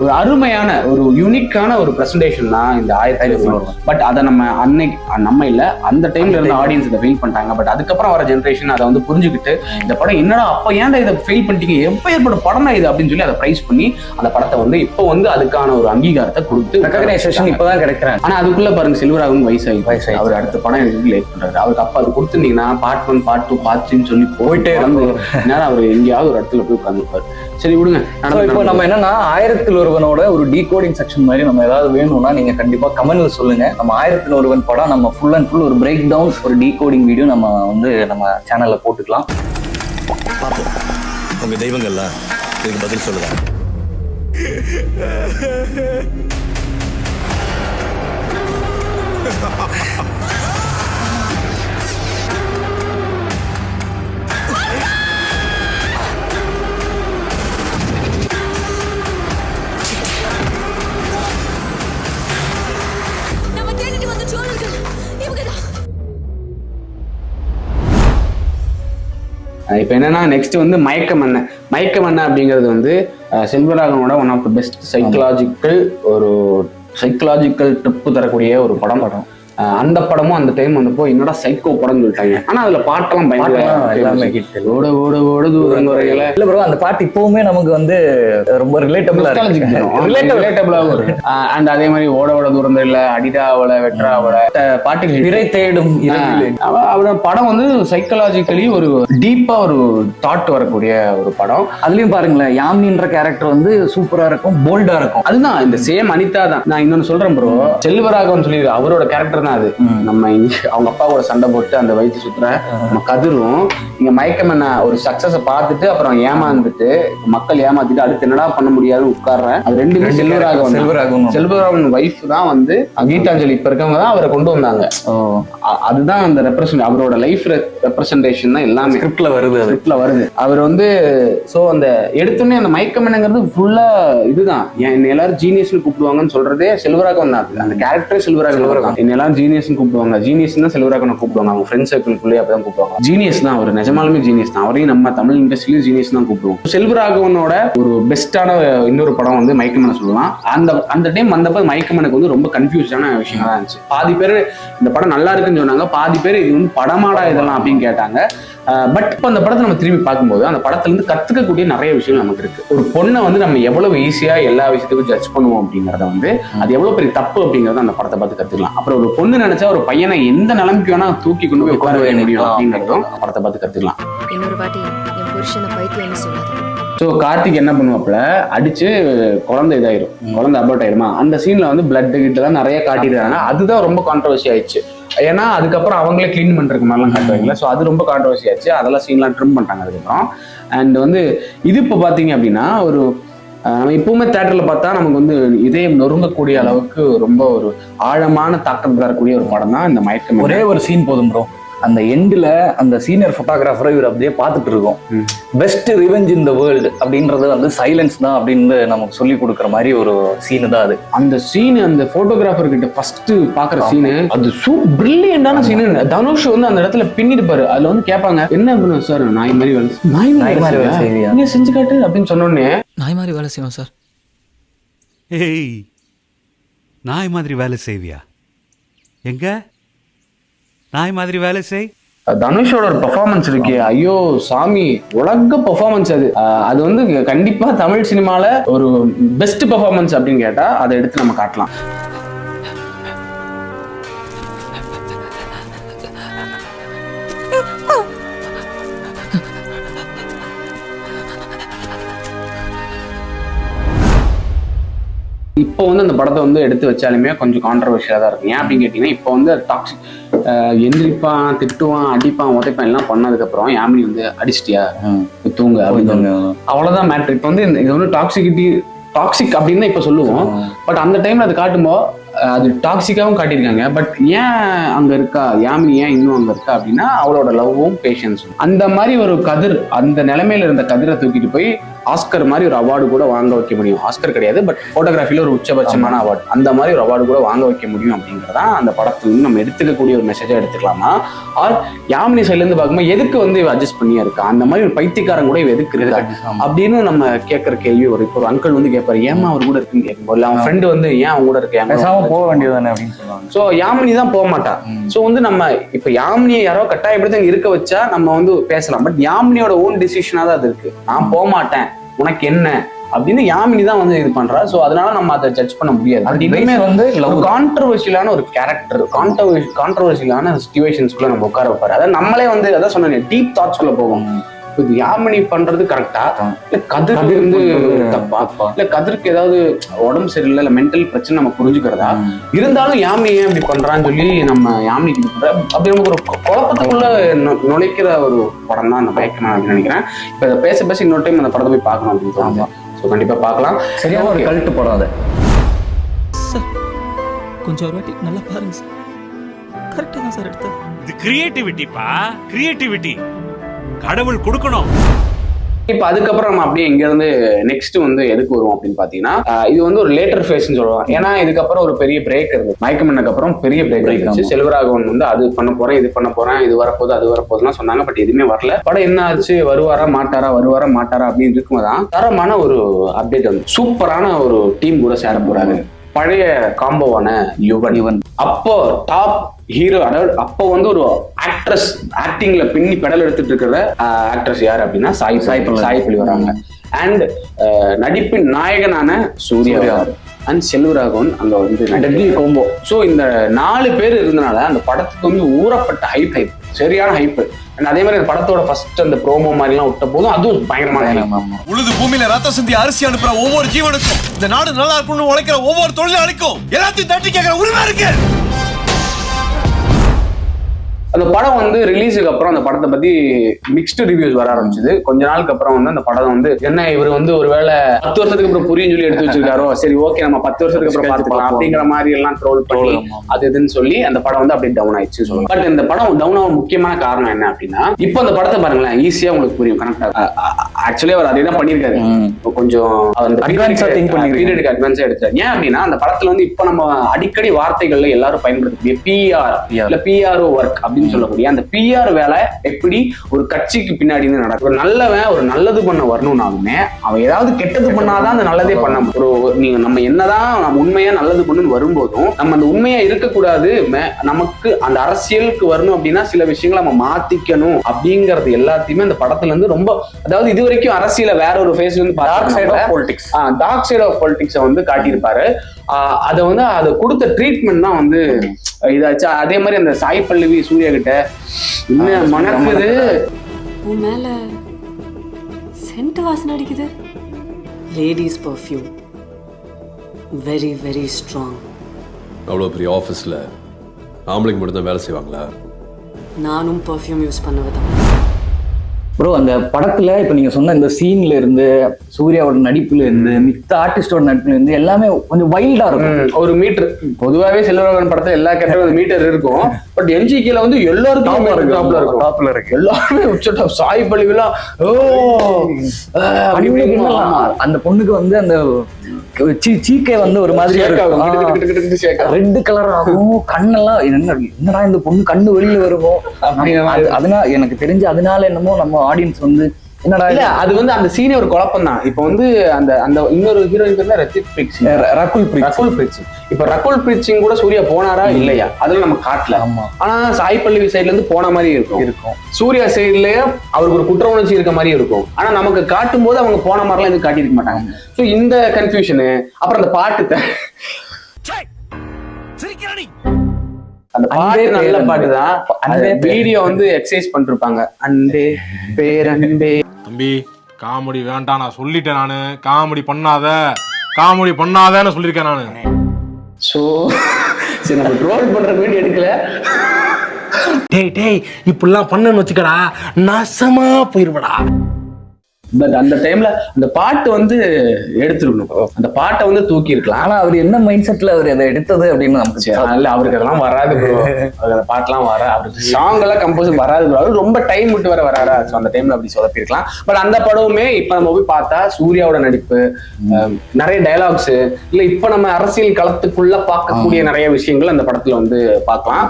ஒரு அருமையான ஒரு யூனிக்கான ஒரு பிரசன்டேஷன் தான் இந்த 1001. பட் அதை நம்ம இல்ல அந்த டைம்ல இருந்த ஆடியன்ஸ் இதை ஃபெயில் பண்ணிட்டாங்க. பட் அதுக்கப்புறம் வர ஜென்ரேஷன் அதை வந்து புரிஞ்சுக்கிட்டு இந்த படம் என்னடா அப்ப ஏன்டா இதை ஃபெயில் பண்ணிட்டீங்க, எப்ப ஏற்பட்ட படம் இது அப்படின்னு சொல்லி அதை பிரைஸ் பண்ணி அந்த படத்தை வந்து இப்போ வந்து அதுக்கான ஒரு அங்கீகாரத்தை கொடுத்து ரெகக்னைசேஷன் இப்பதான் கிடைக்கிறாங்க. ஆனா அதுக்குள்ள பாருங்க செல்வராகவன் வயசாகி அவர் அடுத்த படம் எதுக்கு லேட் பண்றாரு. அவருக்கு அப்ப அது கொடுத்துருந்தீங்கன்னா பார்ட் 1 பார்ட் 2 பார்ட் 3 சொல்லி போயிட்டே இருந்து நேரம் அவர் எங்கேயாவது ஒரு இடத்துல போய் உட்காந்துருப்பாரு. சரி விடுங்க. இப்போ நம்ம என்னன்னா 1001 ஒரு டீகோடிங் செக்ஷன் மாதிரி நம்ம ஏதாவது வேணும்னா நீங்க கண்டிப்பா கமெண்ட்ல சொல்லுங்க. நம்ம 1001 படம் நம்ம ஃபுல் அண்ட் ஃபுல் ஒரு பிரேக் டவுன் ஒரு டீகோடிங் வீடியோ நம்ம வந்து நம்ம சேனல்ல போட்டுக்கலாம். உங்க தெய்வங்கள்லாம் இதுக்கு பதில் சொல்லுங்க. இப்போ என்னன்னா நெக்ஸ்ட் வந்து மயக்கமன்ன அப்படிங்கிறது வந்து செல்வராகவனோட one of the best psychological trip தரக்கூடிய ஒரு படம். அந்த படமும் அந்த டைம் வந்தப்போ என்னடா சைக்கோ படம் சொல்லிட்டாங்க. ஆனா அதுல பாட்டெல்லாம் எல்லாமே ஓட ஓட ஓட தூரம் குறையில இல்ல ப்ரோ, அந்த பாட்டு இப்பவுமே நமக்கு வந்து ரொம்ப ரிலேட்டபிளா வரும். அண்ட் அதே மாதிரி ஓட ஓட தூரம் இல்ல அடிடாவல வெற்றாவல பாட்டுகள் விரை தேடும் அவரோட படம் வந்து சைக்கலாஜிக்கலி ஒரு டீப்பா ஒரு தாட் வரக்கூடிய ஒரு படம். அதுலயும் பாருங்களேன், யாமின்ற கேரக்டர் வந்து சூப்பரா இருக்கும், போல்டா இருக்கும். அதுதான் இந்த சேம் அனிதா தான். நான் இன்னொன்னு சொல்றேன் ப்ரோ, செல்வராகவன் சொல்லி அவரோட கேரக்டர் தான் அது. நம்ம இங்க அவங்க அப்பா கூட சண்டை போட்டு அந்த வயிற்று சுத்துற நம்ம கதிரும் இங்க மயக்கமன்ன ஒரு சக்சஸ பார்த்துட்டு அப்புறம் ஏமாந்துட்டு மக்கள் ஏமாத்திட்டு அடுத்து என்னடா பண்ண முடியாது உட்கார்றேன். அது ரெண்டுமே செல்வராகவன் வைஃப் தான் வந்து கீதாஞ்சலி இப்ப இருக்கவங்க தான் அவரை கொண்டு வந்தாங்க. அதுதான் அந்த ரெப்ரசன்ட் அவரோட லைஃப் ரெப்ரசன்டேஷன் தான் எல்லாமே ஸ்கிரிப்ட்ல வருது. அவர் வந்து சோ அந்த எடுத்தோடனே அந்த மயக்கமன்னங்கிறது ஃபுல்லா இதுதான். என்ன எல்லாரும் ஜீனியஸ்னு கூப்பிடுவாங்கன்னு சொல்றதே செல்வராகவன் தான். அந்த கேரக்டரே செல்வராகவன். என்ன எல்லாரும் ஜீனியஸ் கூப்பிடுவாங்க, ஜீனியஸ் தான் செல்வராகவனை கூப்பிடுவாங்க. அவங்க ஃப்ரெண்ட் சர்க்கிள்குள்ளே அப்பதான் கூப்பிடுவாங்க. ஜீனியஸ் தான் அவர், நிஜமாலுமே ஜீனியஸ் தான். அவரையும் நம்ம தமிழ் இண்டஸ்ட்ரியிலும் ஜீனியஸ் தான் கூப்பிடுவோம். செல்வராகவனோட ஒரு பெஸ்டான இன்னொரு படம் வந்து மயக்கமன்ன சொல்லலாம். அந்த டைம் வந்தப்ப மயக்கமனுக்கு வந்து ரொம்ப கன்ஃபியூஸ்டான விஷயமா தான் இருந்துச்சு. பாதி பேர் இந்த படம் நல்லா இருக்குன்னு சொன்னாங்க, பாதி பேர் இது வந்து படமாடா இதெல்லாம் அப்படின்னு கேட்டாங்க. பட் இப்போ அந்த படத்தை நம்ம திரும்பி பார்க்கும்போது அந்த படத்துல இருந்து கத்துக்கக்கூடிய நிறைய விஷயங்கள் நமக்கு இருக்கு. ஒரு பொண்ணை வந்து நம்ம எவ்வளவு ஈஸியா எல்லா விஷயத்துக்கும் ஜட்ஜ் பண்ணுவோம் அப்படிங்கறத வந்து அது எவ்வளவு பெரிய தப்பு அப்படிங்கறத அந்த படத்தை பார்த்து கத்துக்கலாம். அப்புறம் ஒரு பொண்ணு நினைச்சா ஒரு பையனை எந்த நிலைமைக்கு வேணா தூக்கி கொண்டு போய் உட்கார முடியும் அப்படிங்கறதும் படத்தை பார்த்து கத்துக்கலாம். இன்னொரு வாட்டி என் புருஷனை பைத்தியம்னு சொல்லாத. ஸோ கார்த்திக் என்ன பண்ணுவாப்புல, அடிச்சு குழந்தை இதாயிரும், குழந்தை அபோர்ட் ஆயிருமா. அந்த சீன்ல வந்து பிளட் கிட்டலாம் நிறைய காட்டிடுறாங்க. அதுதான் ரொம்ப கான்ட்ரவர்சி ஆயிடுச்சு. ஏன்னா அதுக்கப்புறம் அவங்களே கிளீன் பண்றதுக்கு மாதிரிலாம் காட்டுவாங்களே. ஸோ அது ரொம்ப கான்ட்ரவர்சி ஆச்சு. அதெல்லாம் சீன்லாம் ட்ரிம் பண்ணிட்டாங்க அதுக்கப்புறம். அண்ட் வந்து இது இப்போ பார்த்தீங்க அப்படின்னா ஒரு நம்ம இப்பவுமே தேட்டர்ல பார்த்தா நமக்கு வந்து இதயம் நொறுங்கக்கூடிய அளவுக்கு ரொம்ப ஒரு ஆழமான தாக்கம் தரக்கூடிய ஒரு படம் தான் இந்த மயக்கம். ஒரே ஒரு சீன் போதும் ப்ரோ. அந்த எண்ட்ல அந்த சீனியர் போட்டோகிராஃபரை இவர் அப்படியே பார்த்துட்டு இருக்கோம். Best revenge in the world அப்படின்றது வந்து சைலன்ஸ் தான் அப்படின்னு நமக்கு சொல்லி கொடுக்குற மாதிரி ஒரு சீனு தான் அது. அந்த சீன் அந்த போட்டோகிராஃபர் கிட்ட ஃபர்ஸ்ட் பாக்குற சீனு அது பிரில்லியண்டான சீனு. தனுஷ் வந்து அந்த இடத்துல பின்னிருப்பாரு. அதுல வந்து கேட்பாங்க, என்ன பண்ணுவோம் சார், நாய் மாதிரி வேலை செய்வியா செஞ்சு காட்டு அப்படின்னு சொன்னோடனே நாய் மாதிரி வேலை செய்வோம் சார். ஏய், நாய் மாதிரி வேலை செய்வியா? எங்க நாய் மாதிரி வேலை செய். தனுஷோட ஒரு பெர்ஃபார்மன்ஸ் இருக்கு, ஐயோ சாமி, உலக பெர்ஃபார்மன்ஸ் அது. அது வந்து கண்டிப்பா தமிழ் சினிமால ஒரு பெஸ்ட் பெர்ஃபார்மன்ஸ் அப்படின்னு கேட்டா அதை எடுத்து நம்ம காட்டலாம். இப்போ வந்து அந்த படத்தை வந்து எடுத்து வச்சாலுமே கொஞ்சம் கான்ட்ரவர்ஷியலாக தான் இருக்கும். ஏன் அப்படின்னு கேட்டீங்கன்னா இப்போ வந்து டாக்ஸிக் எந்திரிப்பான், திட்டுவான், அடிப்பான், உதைப்பான் எல்லாம் பண்ணதுக்கப்புறம் யாமினி வந்து அடிச்சிட்டியா தூங்க அப்படின்னு அவ்வளோதான் மேட்ரு. இப்போ வந்து இது வந்து டாக்ஸிக் அப்படின்னு தான் இப்போ சொல்லுவோம். பட் அந்த டைம்ல அது காட்டும்போது அது டாக்ஸிக்காகவும் காட்டியிருக்காங்க. பட் ஏன் அங்க இருக்கா யாமினி, ஏன் இன்னும் அங்க இருக்கா அப்படின்னா அவளோட லவ்வும் பேஷன்ஸும். அந்த மாதிரி ஒரு கதிர், அந்த நிலைமையில இருந்த கதிரை தூக்கிட்டு போய் ஆஸ்கர் மாதிரி ஒரு அவார்டு கூட வாங்க வைக்க முடியும். ஆஸ்கர் கிடையாது, பட் போட்டோகிராஃபில ஒரு உச்சபட்சமான அவார்டு, அந்த மாதிரி ஒரு அவார்டு கூட வாங்க வைக்க முடியும் அப்படிங்கிறதா அந்த படத்துல இருந்து நம்ம எடுத்துக்கக்கூடிய ஒரு மெசேஜா எடுத்துக்கலாமா? ஆர் யாமினி சைட்ல இருந்து பார்க்கும்போது எதுக்கு வந்து இவ அட்ஜஸ்ட் பண்ணியா இருக்கா, அந்த மாதிரி ஒரு பைத்தியக்காரன் கூட இவ எதுக்கு இருக்கா அப்படின்னு நம்ம கேட்கற கேள்வி ஒரு இப்போ ஒரு அங்கிள் வந்து கேட்பாரு, ஏமா அவர் கூட இருக்குன்னு கேட்கும்போது அவன் ஃப்ரெண்டு வந்து ஏன் அவங்க கூட இருக்கேன் போக வேண்டியதானே அப்படின்னு சொல்லுவாங்க. ஸோ யாமினி தான் போக மாட்டா. ஸோ வந்து நம்ம இப்ப யாமினியை யாரோ கட்டாயப்படுத்தி அங்க இருக்க வச்சா நம்ம வந்து பேசலாம், பட் யாமினியோட ஓன் டிசிஷனா தான் அது இருக்கு. நான் போக மாட்டேன், உனக்கு என்ன அப்படின்னு யாமினி தான் வந்து இது பண்றா. ஸோ அதனால நம்ம அதை ஜட்ஜ் பண்ண முடியாது. அது இனிமே வந்து கான்ட்ரவர்ஷியலான ஒரு கேரக்டர், கான்ட்ரவர்ஷியலான சிச்சுவேஷன்ஸ்குள்ள நம்ம உட்கார வைப்பாரு. அதாவது நம்மளே வந்து அதான் சொன்னேன், டீப் தாட்ஸ்குள்ள போவோம். இது யாமினி பண்றது கரெக்டா, இல்ல கதிர் வந்து தப்பா, இல்ல கதிருக்கு ஏதாவது உடம்பு சரியில்லை, இல்ல மென்டல் பிரச்சனை நம்ம புரிஞ்சுக்கிறதா, இருந்தாலும் யாமினி ஏன் இப்படி பண்றான்னு சொல்லி நம்ம யாமினிக்கு இது பண்ற அப்படி நமக்கு ஒரு குழப்பத்துக்குள்ள நுழைக்கிற ஒரு படம் தான் அந்த மயக்கம் அப்படின்னு நினைக்கிறேன். இப்ப இதை பேச பேச இன்னொரு டைம் அந்த படத்தை போய் பார்க்கணும் அப்படின்னு தோணுது. ஸோ கண்டிப்பா பார்க்கலாம். சரியான ஒரு கல்ட்டு படம் அது. கொஞ்சம் ஒரு வாட்டி நல்லா பாருங்க சார். கரெக்டா தான் சார் எடுத்தேன். இது கிரியேட்டிவிட்டிப்பா, கிரியேட்டிவிட்டி கடவுள் கொடுக்கணும். இப்ப அதுக்கப்புறம் நம்ம அப்படியே இங்க இருந்து நெக்ஸ்ட் வந்து எதுக்கு வருவோம் அப்படின்னு பாத்தீங்கன்னா, இது வந்து ஒரு லேட்டர் ஃபேஸ்ன்னு சொல்லுவாங்க. ஏன்னா இதுக்கப்புறம் ஒரு பெரிய பிரேக் இருந்தது. மயக்கமனுக்கு அப்புறம் பெரிய பிரேக் இருந்துச்சு. செல்வராகவன் வந்து அது பண்ண போறேன், இது பண்ண போறேன், இது வரப்போகுது, அது வரப்போகுதுலாம் சொன்னாங்க. பட் எதுவுமே வரல. படம் என்ன ஆச்சு, வருவாரா மாட்டாரா அப்படின்னு இருக்கும்போதான் தரமான ஒரு அப்டேட் வந்து சூப்பரான ஒரு டீம் கூட சேர போறாரு. பழைய காம்போவான யுவன் அப்போ டாப் ஹீரோ, அதாவது அப்போ வந்து ஒரு ஆக்ட்ரஸ் ஆக்டிங்ல பின்னி பெடல் எடுத்துட்டு இருக்கிற ஆக்ட்ரஸ் யார் அப்படின்னா சாய் பல்லவி வராங்க. அண்ட் நடிப்பின் நாயகனான சூர்யா அண்ட் செல்வராகவன் அங்க வந்து கோம்போ. ஸோ இந்த 4 பேர் இருந்தனால அந்த படத்துக்கு வந்து ஊறப்பட்ட ஹைப் சரியான ஹைப். அதே மாதிரி அந்த படத்தோட ஃபர்ஸ்ட் அந்த ப்ரோமோ மாதிரி எல்லாம் விட்ட போதும் அதுவும் பயங்கரமான உழுது பூமியில ரத்த சிந்தி அரிசி அனுப்புற ஒவ்வொரு ஜீவனுக்கும், இந்த நாடு நல்லா இருக்கணும்னு உழைக்கிற ஒவ்வொரு தொழிலாளிக்கும் எல்லாத்தையும் தட்டி கேட்கிற உரிமை இருக்கு. அந்த படம் வந்து ரிலீஸுக்கு அப்புறம் அந்த படத்தை பத்தி மிக்ஸ்டு ரிவ்யூஸ் வர ஆரம்பிச்சது. கொஞ்ச நாளுக்கு அப்புறம் வந்து அந்த படம் வந்து என்ன இவர் வந்து ஒருவேளை 10 வருஷத்துக்கு அப்புறம் புரியும் சொல்லி எடுத்து வச்சிருக்காரோ, சரி ஓகே நம்ம 10 வருஷத்துக்கு அப்புறம் பார்த்துக்கலாம் அப்படிங்கிற மாதிரி எல்லாம் ட்ரோல் பண்ணி அது இதுன்னு சொல்லி அந்த படம் வந்து அப்படியே டவுன் ஆயிடுச்சு சொல்லுவாங்க. பட் இந்த படம் டவுன் ஆக முக்கியமான காரணம் என்ன அப்படின்னா, இப்போ அந்த படத்தை பாருங்களேன், ஈஸியா உங்களுக்கு புரியும், கனெக்ட் ஆகும். ஆக்சுவலி அவர் அதே தான் பண்ணியிருக்காரு, கொஞ்சம் பீரியடுக்கு அட்வான்ஸா எடுத்தாரு. ஏன் அப்படின்னா அந்த படத்துல வந்து இப்போ நம்ம அடிக்கடி வார்த்தைகள்ல எல்லாரும் பயன்படுத்தக்கூடிய பிஆர் இல்ல பிஆர்ஓ ஒர்க் அப்படின்னு சொல்லக்கூடிய அந்த பிஆர் வேலை எப்படி ஒரு கட்சிக்கு பின்னாடி நடக்கும். ஒரு நல்லவன் ஒரு நல்லது பண்ண வரணும்னாலுமே அவன் ஏதாவது கெட்டது பண்ணாதான் அந்த நல்லதே பண்ண முடியும். நீங்க நம்ம என்னதான் நம்ம உண்மையா நல்லது பண்ணுன்னு வரும்போதும் நம்ம அந்த உண்மையா இருக்கக்கூடாது, நமக்கு அந்த அரசியலுக்கு வரணும் அப்படின்னா சில விஷயங்களை நம்ம மாத்திக்கணும் அப்படிங்கறது எல்லாத்தையுமே அந்த படத்துல இருந்து ரொம்ப, அதாவது இது வரைக்கும் அரசியல வேற ஒரு ஃபேஸ்ல இருந்து டார்க் சைட் ஆஃப் பொலிட்டிக்ஸை வந்து காட்டியிருப்பாரு. அதை வந்து அதை கொடுத்த ட்ரீட்மெண்ட் தான் வந்து இதாச்சு. அதே மாதிரி அந்த சாய் பல்லவி சூர்யா கிட்ட இன்னும் மணக்குது, உன் மேல சென்ட் வாசனை அடிக்குது. Ladies perfume very very strong. அவ்வளோ பெரிய ஆஃபீஸில் ஆம்பளைக்கு மட்டும் தான் வேலை செய்வாங்களா? நானும் பர்ஃப்யூம் யூஸ் பண்ணவதான். ப்ரோ அந்த படத்துல இப்ப நீங்க சொன்ன இந்த சீன்ல இருந்து சூர்யாவோட நடிப்புல இருந்து மித்த ஆர்டிஸ்டோட நடிப்புல இருந்து எல்லாமே கொஞ்சம் வைல்டா இருக்கும். ஒரு மீட்டர் பொதுவாகவே செல்வராகவன் படத்துல எல்லா கேரக்டரும் மீட்டர் இருக்கும். பட் எம்ஜிகேல வந்து எல்லாருக்கும் டாப்ல இருக்கு எல்லாருமே உச்ச டாப். சாய் பல்லவிலாம் அந்த பொண்ணுக்கு வந்து அந்த சீக்கை வந்து ஒரு மாதிரி ரெட் கலர் ஆகும், கண்ணெல்லாம் என்னடா இந்த பொண்ணு கண்ணு வெளியில வருமோ. அதனால எனக்கு தெரிஞ்சு அதனால என்னமோ நம்ம ஆடியன்ஸ் வந்து என்னடா இல்ல அது வந்து அந்த சீனே ஒரு குழப்பம் தான். இப்ப வந்து அந்த அந்த இன்னொரு ஹீரோயின் பேர் ரகுல் பிரீத் சிங். இப்ப ரகுல் பிரீத் சிங் கூட சூர்யா போனாரா இல்லையா அதுல நம்ம காட்டல. ஆனா சாய் பல்லவி சைட்ல இருந்து போன மாதிரி இருக்கும். சூர்யா சைட்லயே அவருக்கு ஒரு குற்ற உணர்ச்சி இருக்க மாதிரி இருக்கும். ஆனா நமக்கு காட்டும் போது அவங்க போன மாதிரிலாம் எதுவும் காட்டியிருக்க மாட்டாங்க. சோ இந்த கன்ஃபியூஷனு அப்புறம் அந்த பாட்டு அந்த பாட்டு நல்ல பாட்டு தான். அந்த வீடியோ வந்து எக்ஸசைஸ் பண்ணிருப்பாங்க. அன்பே பேரன்பே. தம்பி காமெடி வேண்டாம் நான் சொல்லிட்டேன். நானு காமெடி பண்ணாதன்னு சொல்லியிருக்கேன் நானு. சோ சரி நம்ம ட்ரோல் பண்ற வீடியோ எடுக்கல. டேய் இப்படிலாம் பண்ணன்னு வச்சுக்கடா நாசமா போயிருவடா. பட் அந்த டைம்ல அந்த பாட்டு வந்து எடுத்துருக்கணும், அந்த பாட்டை வந்து தூக்கி இருக்கலாம். ஆனா அவர் என்ன மைண்ட் செட்ல அவர் அதை எடுத்தது அப்படின்னு நமக்கு இல்ல, அவருக்கு அதெல்லாம் வராது ப்ரோ. அந்த பாட்டுலாம் வர அவருக்கு சாங் எல்லாம் கம்போஸ் வராது ப்ரோ. அவரு ரொம்ப டைம் விட்டு வர வராரா, ஸோ அந்த டைம்ல அப்படி சொதப்பிருக்கலாம். பட் அந்த படமுமே இப்ப நம்ம போய் பார்த்தா சூர்யாவோட நடிப்பு, நிறைய டயலாக்ஸ், இல்ல இப்ப நம்ம அரசியல் களத்துக்குள்ள பார்க்கக்கூடிய நிறைய விஷயங்கள் அந்த படத்துல வந்து பார்க்கலாம்.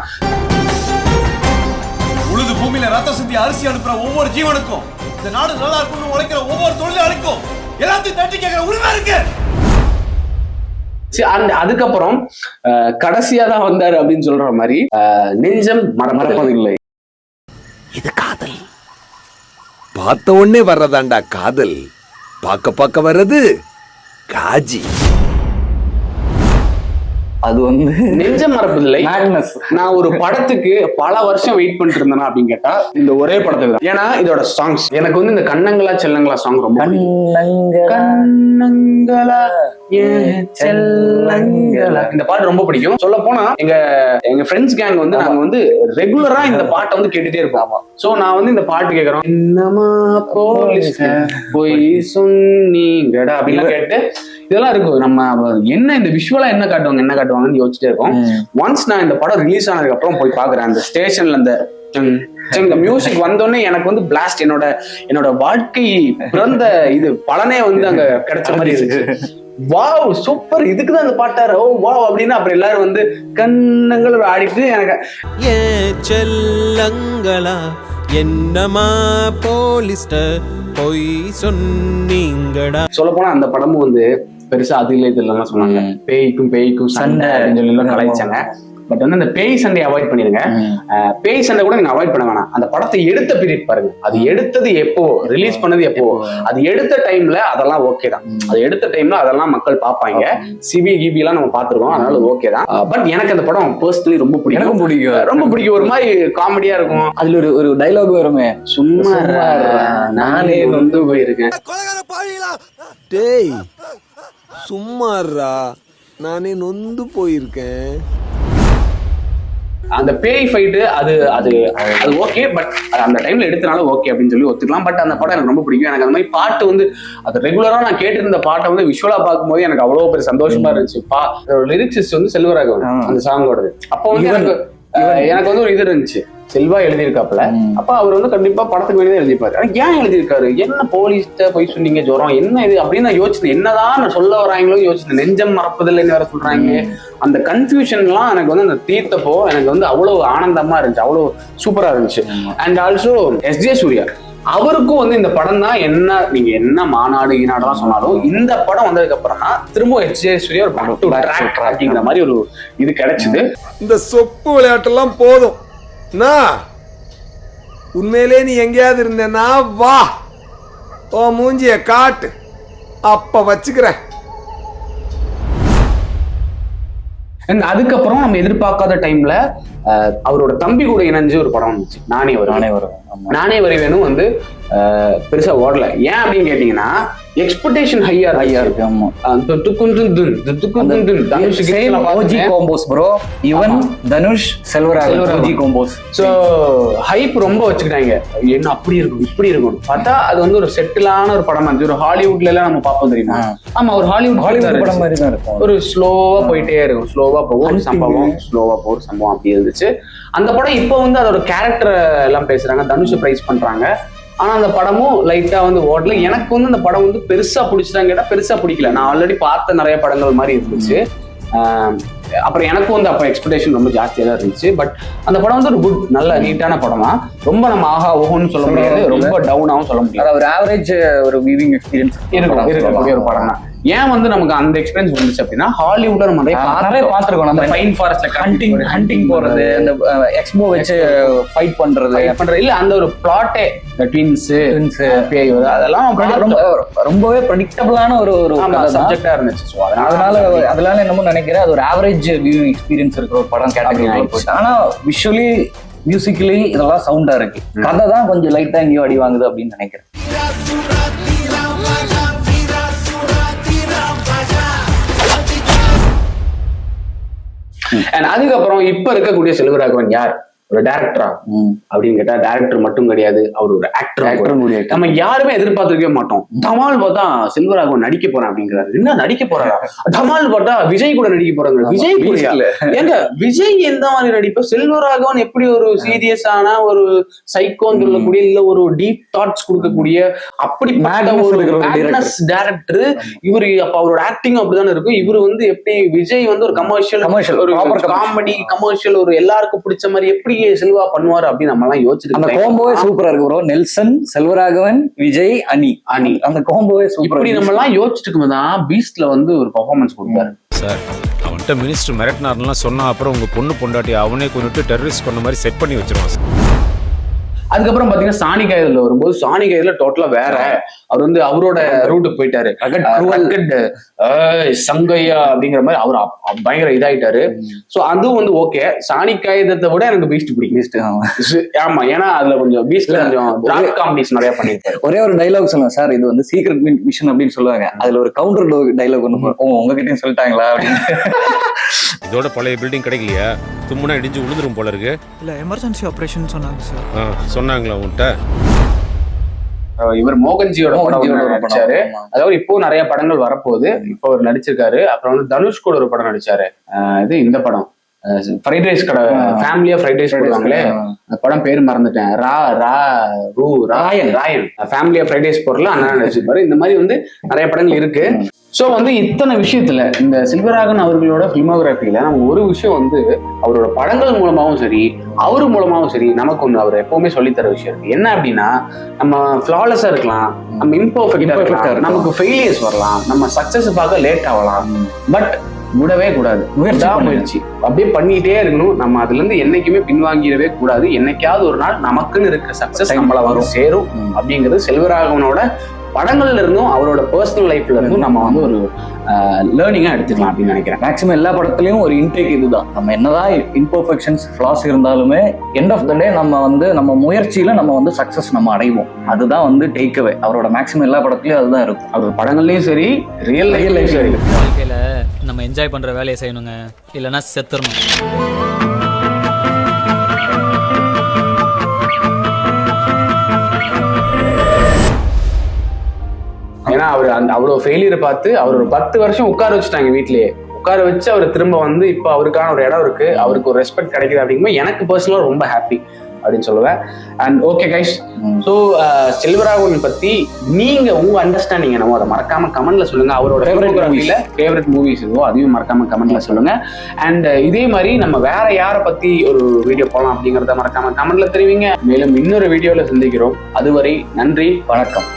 உழுது பூமியில ரத்த சிந்தி அரிசி அனுப்புற ஒவ்வொரு ஜீவனுக்கும், இந்த நாடு நல்லா இருக்கணும்னு உழைக்கிற ஒவ்வொரு தொழிலாளிக்கும் எல்லாத்தையும் தட்டி கேட்கிற உரிமை இருக்கு. அதுக்கப்புறம் கடைசியா தான் வந்தாரு அப்படின்னு சொல்ற மாதிரி நெஞ்சம் மறப்பதில்லை. இது காதல் பார்த்த உடனே வர்றதாண்டா காதல், பார்க்க பார்க்க வர்றது காஜி. அது வந்து நெஞ்சம் மறப்பதில்லை. நான் ஒரு படத்துக்கு பல வருஷம் வெயிட் பண்ணிட்டு இருந்தேனா அப்படின்னு கேட்டா இந்த ஒரே படத்துக்கு தான். ஏன்னா இதோட சாங்ஸ் எனக்கு வந்து இந்த கண்ணங்களா செல்லங்களா சாங் ரொம்ப கண்ணங்களா செல்லங்களா இந்த பாட்டு ரொம்ப பிடிக்கும். சொல்ல போனா எங்க ஃப்ரெண்ட்ஸ் கேங் வந்து நாங்க வந்து ரெகுலரா இந்த பாட்டை வந்து கேட்டுட்டே இருப்போம். சோ நான் வந்து இந்த பாட்டு கேட்கறோம், என்னமா போலீஸ் போய் சொன்னீங்கடா அப்படின்னு கேட்டு இதெல்லாம் இருக்கும். நம்ம என்ன இந்த விஷுவலா என்ன காட்டுவாங்கன்னு யோசிச்சுட்டே இருக்கோம். ஒன்ஸ் நான் இந்த படம் ரிலீஸ் ஆனதுக்கு அப்புறம் போய் பாக்குறேன், அந்த ஸ்டேஷன்ல இந்த மியூசிக் வந்தோடனே எனக்கு வந்து பிளாஸ்ட், என்னோட வாழ்க்கை பிறந்த இது பலனே வந்து அங்க கிடைச்ச மாதிரி இருந்துச்சு. வாவ் சூப்பர், இதுக்குதான் அந்த பாட்டாரு, ஓ வாவ் அப்படின்னு அப்புறம் எல்லாரும் வந்து கண்ணங்கள் ஆடிட்டு எனக்கு செல்லங்களா என்னமா போலீஸ்டர் போய் சொன்னீங்கடா. சொல்ல போனா அந்த படமும் வந்து பெருசா அது இல்லை இதெல்லாம் சொன்னாங்க, பேய்க்கும் சண்டை அப்படின்னு சொல்லி எல்லாம் கலாய்ச்சாங்க. பட் வந்து அந்த பேய் சண்டையை அவாய்ட் பண்ணிருங்க. பேய் சண்டை கூட நீங்க அவாய்ட் பண்ண வேணாம். அந்த படத்தை எடுத்த பீரியட் பாருங்க, அது எடுத்தது எப்போ, ரிலீஸ் பண்ணது எப்போ, அது எடுத்த டைம்ல அதெல்லாம் ஓகே தான். அது எடுத்த டைம்ல அதெல்லாம் மக்கள் பார்ப்பாங்க. சிபி கிபி எல்லாம் நம்ம பார்த்திருக்கோம், அதனால ஓகே தான். பட் எனக்கு அந்த படம் பர்சனலி ரொம்ப பிடிக்கும். ஒரு மாதிரி காமெடியா இருக்கும். அதுல ஒரு டைலாக் வருமே, சும்மா நானே வந்து போயிருக்கேன். டேய் சும்மாறா, நானே நொந்து போயிருக்கேன். அந்த பேய் ஃபைட்டு அது ஓகே, பட் அந்த டைம்ல எடுத்தனால ஓகே அப்படின்னு சொல்லி ஒத்துக்கலாம். பட் அந்த படம் எனக்கு ரொம்ப பிடிக்கும். எனக்கு அந்த மாதிரி பாட்டு வந்து அது ரெகுலரா நான் கேட்டிருந்த பாட்டை வந்து விஷுவலா பார்க்கும்போது எனக்கு அவ்வளவு பெரிய சந்தோஷமா இருந்துச்சு. லிரிக்ஸ் வந்து செல்வராகவன் அந்த சாங்கோடது. அப்போ வந்து எனக்கு வந்து ஒரு இது இருந்துச்சு, செல்வா எழுதியிருக்காப்புல. அப்ப அவர் வந்து கண்டிப்பா படத்துக்கு வேண்டியதான் எழுதிப்பாரு. ஆனா ஏன் எழுதியிருக்காரு, என்ன போலீஸ்ட போய் சொன்னீங்க ஜுரம் என்ன இது அப்படின்னு நான் யோசிச்சேன். என்னதான் நான் சொல்ல வராங்களோ யோசிச்சேன். நெஞ்சம் மறப்பதில்லைன்னு வேற சொல்றாங்க. அந்த கன்ஃபியூஷன்லாம் எனக்கு வந்து அந்த தீர்த்தப்போ எனக்கு வந்து அவ்வளவு ஆனந்தமா இருந்துச்சு, அவ்வளவு சூப்பரா இருந்துச்சு. And also S J. சூர்யா அவருக்கும் வந்து இந்த படம் தான் நீங்க என்ன மாநாடு ஈநாடுலாம் சொன்னாலும் இந்த படம் வந்ததுக்கு அப்புறம் தான் திரும்ப எஸ்.ஜே. சூர்யா ஒரு அப்படிங்கிற மாதிரி ஒரு இது கிடைச்சது. இந்த சொப்பு விளையாட்டெல்லாம் போதும், உண்மையிலே நீ எங்கேயாவது இருந்தேன்னா வா, ஓ மூஞ்சிய காட்டு, அப்ப வச்சுக்கிறேன். அதுக்கப்புறம் நம்ம எதிர்பார்க்காத டைம்ல அவரோட தம்பி கூட இணைஞ்சு ஒரு படம் வந்துச்சு, நானே வருவேனும் வந்து பெருசா ஓடல. ஏன் அப்படின்னு கேட்டீங்கன்னா எக்ஸ்பெக்டேஷன் ஹையா இருக்கு. தனுஷ் செல்வராகவன் சோ ஹைப் ரொம்ப வச்சுக்கிட்டாங்க. என்ன அப்படி இருக்கும் இப்படி இருக்கும் பார்த்தா அது வந்து ஒரு செட்டிலான ஒரு படமா இருந்துச்சு. ஒரு ஹாலிவுட்ல எல்லாம் நம்ம பார்ப்போம் தெரியுமா? ஆமா, ஒரு ஹாலிவுட் படம் மாதிரி தான் இருக்கும். ஒரு ஸ்லோவா போயிட்டே இருக்கும், ஸ்லோவா போகும் ஒரு சம்பவம் அப்படி இருந்துச்சு. அந்த படம் இப்போ வந்து அதோட கேரக்டர் எல்லாம் பேசுறாங்க, தனுஷ் பிரைஸ் பண்றாங்க. ஆனா அந்த படமும் லைட்டா வந்து ஓடல. எனக்கு வந்து அந்த படம் வந்து பெருசா பிடிச்சதான்னு கேட்டா பெருசா பிடிக்கல. நான் ஆல்ரெடி பார்த்த நிறைய படங்கள் மாதிரி இருந்துச்சு. அப்புறம் எனக்கும் வந்து அப்ப எக்ஸ்பெக்டேஷன் ரொம்ப ஜாஸ்தியா தான் இருந்துச்சு. பட் அந்த படம் வந்து ஒரு குட் நல்ல நீட்டான படமா, ரொம்ப நம்ம ஆஹா ஓஹோன்னு சொல்ல முடியாது, ரொம்ப டவுனாவும் சொல்ல முடியாது. ஒரு ஆவரேஜ் ஒரு வியூவிங் எக்ஸ்பீரியன்ஸ் இருக்கக்கூடிய ஒரு படம் தான். ஏன் வந்து நமக்கு அந்த எக்ஸ்பீரியன்ஸ் வந்துச்சு அப்படின்னா ஹாலிவுட்ல நம்ம நிறைய பார்த்திருக்கோம். அந்த ஃபைன் ஃபாரஸ்ட்ல ஹண்டிங் போறது, அந்த எக்ஸ்போ வச்சு ஃபைட் பண்றது இல்ல, அந்த ஒரு பிளாட்டே ட்வின்ஸ் பேய் அதெல்லாம் ரொம்பவே ப்ரெடிக்டபிளான ஒரு சப்ஜெக்டா இருந்துச்சு. ஸோ அதனால என்னமோ நினைக்கிறேன் அது ஒரு ஆவரேஜ் வியூவிங் எக்ஸ்பீரியன்ஸ் இருக்கிற ஒரு படம் கேட்டகரி. ஆனா விஷுவலி மியூசிக்கலி இதெல்லாம் சவுண்டா இருக்கு. கதை தான் கொஞ்சம் லைட்டா எங்கேயோ அடி வாங்குது அப்படின்னு நினைக்கிறேன். அதுக்கப்புறம் இப்ப இருக்கக்கூடிய செல்வராகவன் யார்? ஒரு டைரக்டரா அப்படின்னு கேட்டா டைரக்டர் மட்டும் கிடையாது, அவர் ஒரு ஆக்டர். நம்ம யாருமே எதிர்பார்த்துக்கவே மாட்டோம். தமால் பார்த்தா செல்வராகவன் நடிக்க போறேன் அப்படிங்கிறாரு. என்ன நடிக்க போறாரா? தமால் பார்த்தா விஜய் கூட நடிக்க போறாங்க. விஜய் கூட ஏங்க விஜய் எந்த மாதிரி நடிப்ப? செல்வராகவன் எப்படி ஒரு சீரியஸான ஒரு சைக்கோன்னு சொல்லக்கூடிய இல்ல ஒரு டீப் தாட்ஸ் கொடுக்கக்கூடிய அப்படி டைரக்டர் இவரு. அப்ப அவரோட ஆக்டிங் அப்படிதானே இருக்கும். இவரு வந்து எப்படி விஜய் வந்து ஒரு கமர்ஷியல் ஒரு காமெடி கமர்ஷியல் ஒரு எல்லாருக்கும் பிடிச்ச மாதிரி எப்படி செல்வா பண்ணுவாரு அப்படின்னு நம்ம எல்லாம் யோசிச்சுட்டு அந்த கோம்போவே சூப்பரா இருக்கு ப்ரோ. நெல்சன், செல்வராகவன், விஜய், அனி அந்த கோம்போவே சூப்பர். இப்படி நம்ம எல்லாம் யோசிச்சுட்டு இருக்கும்போதுதான் பீஸ்ட்ல வந்து ஒரு பெர்ஃபார்மன்ஸ் கொடுத்தாரு சார். அவன்கிட்ட மினிஸ்டர் மிரட்டினார்லாம் சொன்னா அப்புறம் உங்க பொண்ணு பொண்டாட்டி அவனே கொண்டுட்டு டெரரிஸ்ட் பண்ண மாதிரி செட் பண்ணி வச்சிருவான் சார். அதுக்கப்புறம் பாத்தீங்கன்னா சாணி கைதுல வரும்போது சாணி கைதுல டோட்டலா வேற. அவர் வந்து அவரோட ரூட்டுக்கு போயிட்டாரு. சங்கையா அப்படிங்கிற மாதிரி அவர் பயங்கர இதாயிட்டாரு. சோ அதுவும் வந்து ஓகே. சாணி காகிதத்தை விட எனக்கு பீஸ்ட் பிடிக்கும். ஆமா, ஏன்னா அதுல கொஞ்சம் பீஸ்ட்ல கொஞ்சம் டிராப் காமெடிஸ் நிறைய பண்ணிருக்காரு. ஒரே ஒரு டைலாக் சொல்லுவேன் சார், இது வந்து சீக்ரெட் மிஷன் அப்படின்னு சொல்லுவாங்க. அதுல ஒரு கவுண்டர் டைலாக் ஒண்ணு உங்ககிட்டயும் சொல்லிட்டாங்களா அப்படின்னு. இதோட பழைய பில்டிங் கிடைக்கலையா? தும்முனா இடிஞ்சு விழுந்துரும் போல இருக்கு. இல்ல எமர்ஜென்சி ஆபரேஷன் சொன்னாங்க சார். சொன்னாங்களா உன்கிட்ட? இவர் மோகன்ஜியோட படம் நடிச்சாரு. அதாவது இப்போ நிறைய படங்கள் வரப்போகுது. இப்போ அவர் நடிச்சிருக்காரு. அப்புறம் வந்து தனுஷ் கூட ஒரு படம் நடிச்சாரு. இது இந்த படம் ஃப்ரைட் ரைஸ் கடை, ஃபேமிலியா ஃப்ரைட் ரைஸ் போடுவாங்களே, அந்த படம் பேர் மறந்துட்டேன். ராயன் ஃபேமிலியா ஃப்ரைட் ரைஸ் போடல அண்ணா நடிச்சிருப்பாரு. இந்த மாதிரி வந்து நிறைய படங்கள் இருக்கு. ஸோ வந்து இத்தனை விஷயத்துல இந்த செல்வராகவன் அவர்களோட பிலிமோகிராஃபியில நம்ம ஒரு விஷயம் வந்து அவரோட படங்கள் மூலமாவும் சரி அவரு மூலமாவும் சரி நமக்கு ஒண்ணு அவர் எப்பவுமே சொல்லித்தர விஷயம் இருக்கு. என்ன அப்படின்னா, நம்ம ஃபிளாலஸா இருக்கலாம், நம்ம இம்பர்ஃபெக்டா இருக்கலாம், நமக்கு ஃபெயிலியர்ஸ் வரலாம், நம்ம சக்சஸ் பார்க்க லேட் ஆகலாம், பட் விடவே கூடாது. முயற்சி அப்படியே பண்ணிட்டே இருக்கணும். நம்ம அதுல இருந்து என்னைக்குமே பின்வாங்கிடவே கூடாது. என்னைக்காவது ஒரு நாள் நமக்குன்னு இருக்க சக்சஸ் நம்மள வரும் சேரும் அப்படிங்கிறது செல்வராகவனோட படங்கள்ல இருந்தும் அவரோட பர்சனல் லைஃப்ல இருந்தும் நம்ம வந்து ஒரு லேர்னிங்கா எடுத்துக்கலாம் அப்படின்னு நினைக்கிறேன். மேக்ஸிமம் எல்லா படத்துலயும் ஒரு இன்டேக் இதுதான். நம்ம என்னதான் இம்பர்ஃபெக்ஷன்ஸ் ஃபிளாஸ் இருந்தாலுமே எண்ட் ஆஃப் த டே நம்ம வந்து நம்ம முயற்சியில நம்ம வந்து சக்சஸ் நம்ம அடைவோம். அதுதான் வந்து டேக் அவே. அவரோட மேக்ஸிமம் எல்லா படத்துலயும் அதுதான் இருக்கும். அவரோட படங்கள்லயும் சரி ரியல் லைஃப்லயும் சரி. வாழ்க்கையில நம்ம என்ஜாய் பண்ற வேலையை செய்யணுங்க, இல்லைன்னா செத்துறணும். ஏன்னா அவர் அந்த அவ்வளவு ஃபெயிலியரை பார்த்து அவர் ஒரு 10 வருஷம் உட்கார வச்சுட்டாங்க வீட்லயே. உட்கார வச்சு அவர் திரும்ப வந்து இப்போ அவருக்கான ஒரு இடம் இருக்கு, அவருக்கு ஒரு ரெஸ்பெக்ட் கிடைக்குது அப்படிங்கும்போது எனக்கு பர்சனலா ரொம்ப ஹாப்பி அப்படின்னு சொல்லுவேன். And okay guys, so Selvaraghavan பத்தி நீங்க உங்க அண்டர்ஸ்டாண்டிங் என்னவோ அதை மறக்காம கமெண்ட்ல சொல்லுங்க. அவரோட ஃபேவரட் மூவிஸ் எதுவோ அதையும் மறக்காம கமெண்ட்ல சொல்லுங்க. அண்ட் இதே மாதிரி நம்ம வேற யாரை பத்தி ஒரு வீடியோ போடலாம் அப்படிங்கறத மறக்காம கமெண்ட்ல தெரிவிங்க. மேலும் இன்னொரு வீடியோல சந்திக்கிறோம். அதுவரை நன்றி, வணக்கம்.